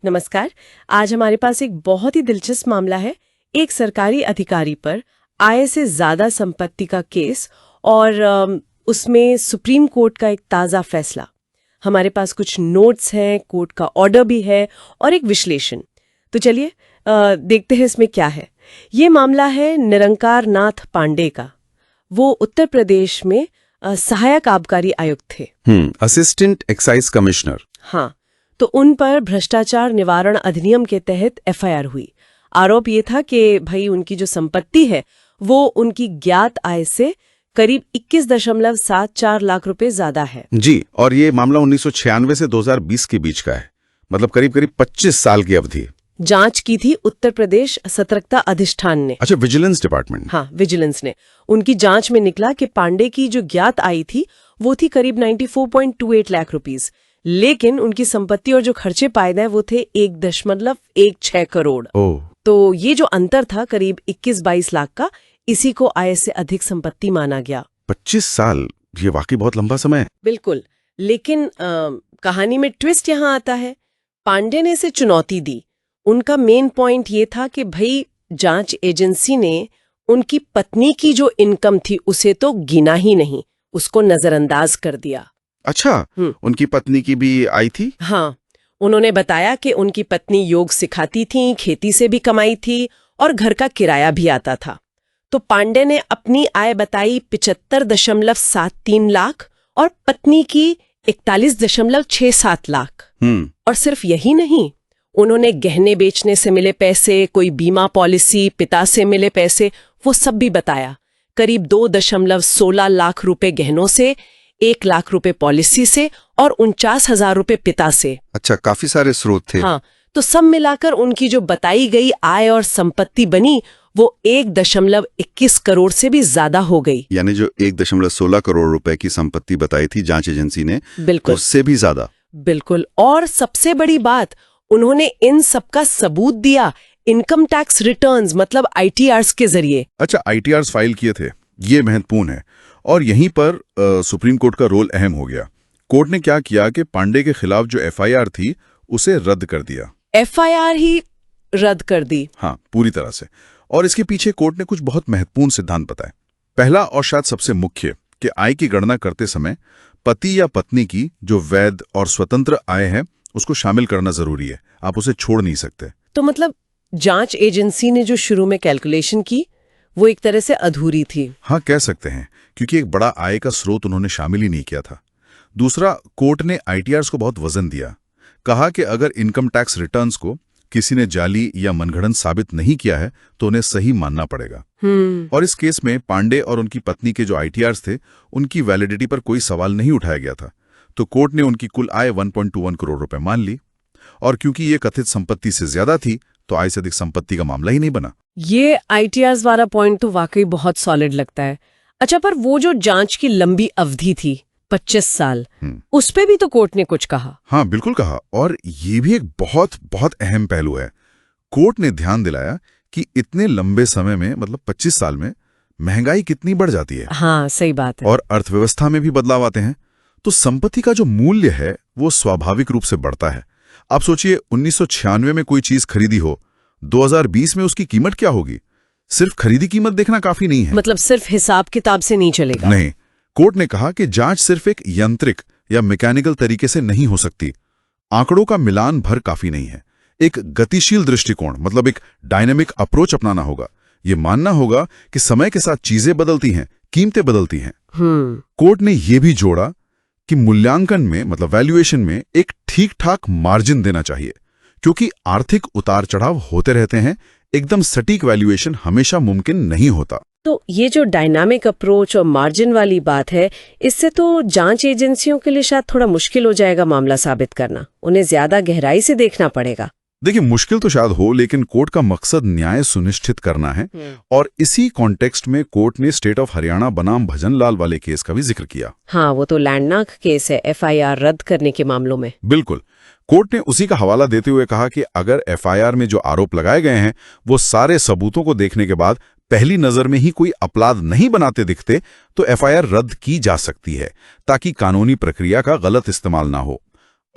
नमस्कार। आज हमारे पास एक बहुत ही दिलचस्प मामला है। एक सरकारी अधिकारी पर आय से ज्यादा संपत्ति का केस और उसमें सुप्रीम कोर्ट का एक ताज़ा फैसला। हमारे पास कुछ नोट्स हैं, कोर्ट का ऑर्डर भी है और एक विश्लेषण। तो चलिए देखते हैं इसमें क्या है। ये मामला है निरंकार नाथ पांडे का। वो उत्तर प्रदेश में सहायक आबकारी आयुक्त थे। Assistant excise commissioner. हाँ, तो उन पर भ्रष्टाचार निवारण अधिनियम के तहत एफआईआर हुई। आरोप ये था कि भाई उनकी जो संपत्ति है वो उनकी ज्ञात आय से करीब 21.74 लाख रुपए ज्यादा है। जी, और ये मामला 1996 से 2020 के बीच का है, मतलब करीब 25 साल की अवधि। जांच की थी उत्तर प्रदेश सतर्कता अधिष्ठान ने। अच्छा, विजिलेंस डिपार्टमेंट। हाँ, विजिलेंस ने। उनकी जांच में निकला कि पांडे की जो ज्ञात आय थी वो थी करीब 94.28 लाख रुपीस, लेकिन उनकी संपत्ति और जो खर्चे पाए गए वो थे 1.16 करोड़। तो ये जो अंतर था करीब 21-22 लाख का, इसी को आय से अधिक संपत्ति माना गया। 25 साल, ये वाकई बहुत लंबा समय है। बिल्कुल, लेकिन कहानी में ट्विस्ट यहाँ आता है। पांडे ने इसे चुनौती दी। उनका मेन पॉइंट ये था कि भाई जांच एजेंसी ने उनकी पत्नी की जो इनकम थी उसे तो गिना ही नहीं, उसको नजरअंदाज कर दिया। अच्छा, उनकी पत्नी की भी आई थी? हाँ, उन्होंने बताया कि उनकी पत्नी योग सिखाती थी, खेती से भी कमाई थी और घर का किराया भी आता था। तो पांडे ने अपनी आय बताई 75.73 लाख और पत्नी की 41.67 लाख। और सिर्फ यही नहीं, उन्होंने गहने बेचने से मिले पैसे, कोई बीमा पॉलिसी, पिता से मिले पैसे, वो सब भी बताया। करीब 2.16 लाख रुपए गहनों से, 1 लाख रुपए पॉलिसी से और 49,000 रुपए पिता से। अच्छा, काफी सारे स्रोत थे। हाँ, तो सब मिलाकर उनकी जो बताई गई आय और संपत्ति बनी वो 1.21 करोड़ से भी ज्यादा हो गई। यानी जो 1.16 करोड़ रुपए की संपत्ति बताई थी जांच एजेंसी ने, बिल्कुल उससे भी ज्यादा। बिल्कुल, और सबसे बड़ी बात, उन्होंने इन सब का सबूत दिया इनकम टैक्स रिटर्न्स, मतलब आईटीआरस के जरिए। अच्छा, आईटीआरस फाइल किए थे, ये महत्वपूर्ण है। और यहीं पर सुप्रीम कोर्ट का रोल अहम हो गया। कोर्ट ने क्या किया कि पांडे के खिलाफ जो एफआईआर थी उसे रद्द कर दिया। एफआईआर ही रद्द कर दी? हाँ, पूरी तरह से। और इसके पीछे कोर्ट ने कुछ बहुत महत्वपूर्ण सिद्धांत बताए। पहला और शायद सबसे मुख्य कि आय की गणना करते समय पति या पत्नी की जो वैध और स्वतंत्र आय है उसको शामिल करना जरूरी है, आप उसे छोड़ नहीं सकते। तो मतलब जांच एजेंसी ने जो शुरू में कैलकुलेशन की वो एक तरह से अधूरी थी। हाँ, कह सकते हैं, क्योंकि एक बड़ा आय का स्रोत उन्होंने शामिल ही नहीं किया था। दूसरा, कोर्ट ने आईटीआरस को बहुत वजन दिया। कहा कि अगर इनकम टैक्स रिटर्न्स को किसी ने जाली या मनगढ़ंत साबित नहीं किया है तो उन्हें सही मानना पड़ेगा। और इस केस में पांडे और उनकी पत्नी के जो आईटीआरस थे उनकी वैलिडिटी पर कोई सवाल नहीं उठाया गया था। तो कोर्ट ने उनकी कुल आय 1.21 करोड़ रुपए मान ली। और क्योंकि ये कथित संपत्ति से ज्यादा थी तो आय से अधिक संपत्ति का मामला ही नहीं बना। ये आईटीआरस वाला पॉइंट तो वाकई बहुत सॉलिड लगता है। अच्छा, पर वो जो जांच की लंबी अवधि थी 25 साल, उस पे भी तो कोर्ट ने कुछ कहा। हाँ, बिल्कुल कहा। और ये भी एक बहुत बहुत अहम पहलू है। कोर्ट ने ध्यान दिलाया कि इतने लंबे समय में, मतलब 25 साल में, महंगाई कितनी बढ़ जाती है। हाँ, सही बात है। और अर्थव्यवस्था में भी बदलाव आते हैं, तो संपत्ति का जो मूल्य है वो स्वाभाविक रूप से बढ़ता है। आप सोचिए, 1996 में कोई चीज खरीदी हो, 2020 में उसकी कीमत क्या होगी? सिर्फ खरीदी कीमत देखना काफी नहीं है। मतलब सिर्फ हिसाब किताब से नहीं चलेगा। नहीं, कोर्ट ने कहा कि जांच सिर्फ एक यांत्रिक या मैकेनिकल तरीके से नहीं हो सकती। आंकड़ों का मिलान भर काफी नहीं है। एक गतिशील दृष्टिकोण, मतलब एक डायनामिक अप्रोच अपनाना होगा। ये मानना होगा कि समय के साथ चीजें बदलती हैं, कीमतें बदलती हैं। कोर्ट ने यह भी जोड़ा कि मूल्यांकन में, मतलब वैल्यूएशन में, एक ठीक ठाक मार्जिन देना चाहिए, क्योंकि आर्थिक उतार चढ़ाव होते रहते हैं। एकदम सटीक वैल्यूएशन हमेशा मुमकिन नहीं होता। तो ये जो डायनामिक अप्रोच और मार्जिन वाली बात है, इससे तो जांच एजेंसियों के लिए शायद थोड़ा मुश्किल हो जाएगा मामला साबित करना। उन्हें ज्यादा गहराई से देखना पड़ेगा। देखिए, मुश्किल तो शायद हो, लेकिन कोर्ट का मकसद न्याय सुनिश्चित करना है। और इसी कॉन्टेक्स्ट में कोर्ट ने स्टेट ऑफ हरियाणा बनाम भजनलाल वाले केस का भी जिक्र किया। हाँ, वो तो लैंडमार्क केस है एफआईआर रद्द करने के मामलों में। बिल्कुल। कोर्ट ने उसी का हवाला देते हुए कहा कि अगर एफआईआर में जो आरोप लगाए गए हैं वो सारे सबूतों को देखने के बाद पहली नजर में ही कोई अपराध नहीं बनाते दिखते तो एफआईआर रद्द की जा सकती है, ताकि कानूनी प्रक्रिया का गलत इस्तेमाल ना हो।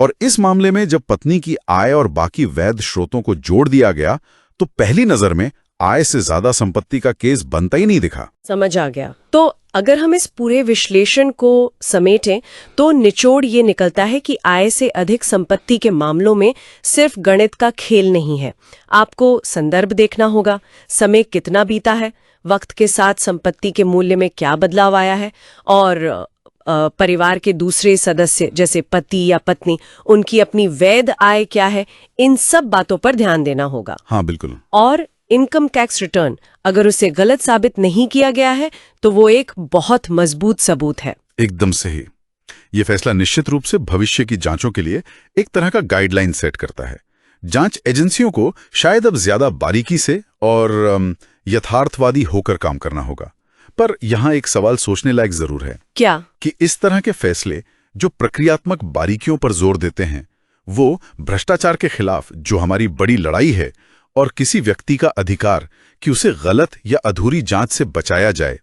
और इस मामले में जब पत्नी की आय और बाकी वैध स्रोतों को जोड़ दिया गया तो पहली नजर में आय से ज्यादा संपत्ति का केस बनता ही नहीं दिखा। समझ आ गया। तो अगर हम इस पूरे विश्लेषण को समेटें तो निचोड़ ये निकलता है कि आय से अधिक संपत्ति के मामलों में सिर्फ गणित का खेल नहीं है। आपको संदर्भ देखना होगा, समय कितना बीता है, वक्त के साथ संपत्ति के मूल्य में क्या बदलाव आया है, और परिवार के दूसरे सदस्य जैसे पति या पत्नी, उनकी अपनी वैध आय क्या है, इन सब बातों पर ध्यान देना होगा। हाँ बिल्कुल। और इनकम टैक्स रिटर्न अगर उसे गलत साबित नहीं किया गया है तो वो एक बहुत मजबूत सबूत है। एकदम सही। ये फैसला निश्चित रूप से भविष्य की जांचों के लिए एक तरह का गाइडलाइन सेट करता है। जांच एजेंसियों को शायद अब ज्यादा बारीकी से और यथार्थवादी होकर काम करना होगा। पर यहां एक सवाल सोचने लायक जरूर है। क्या? कि इस तरह के फैसले जो प्रक्रियात्मक बारीकियों पर जोर देते हैं, वो भ्रष्टाचार के खिलाफ जो हमारी बड़ी लड़ाई है और किसी व्यक्ति का अधिकार कि उसे गलत या अधूरी जांच से बचाया जाए,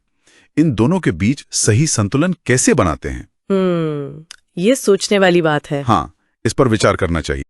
इन दोनों के बीच सही संतुलन कैसे बनाते हैं? ये सोचने वाली बात है। हाँ, इस पर विचार करना चाहिए।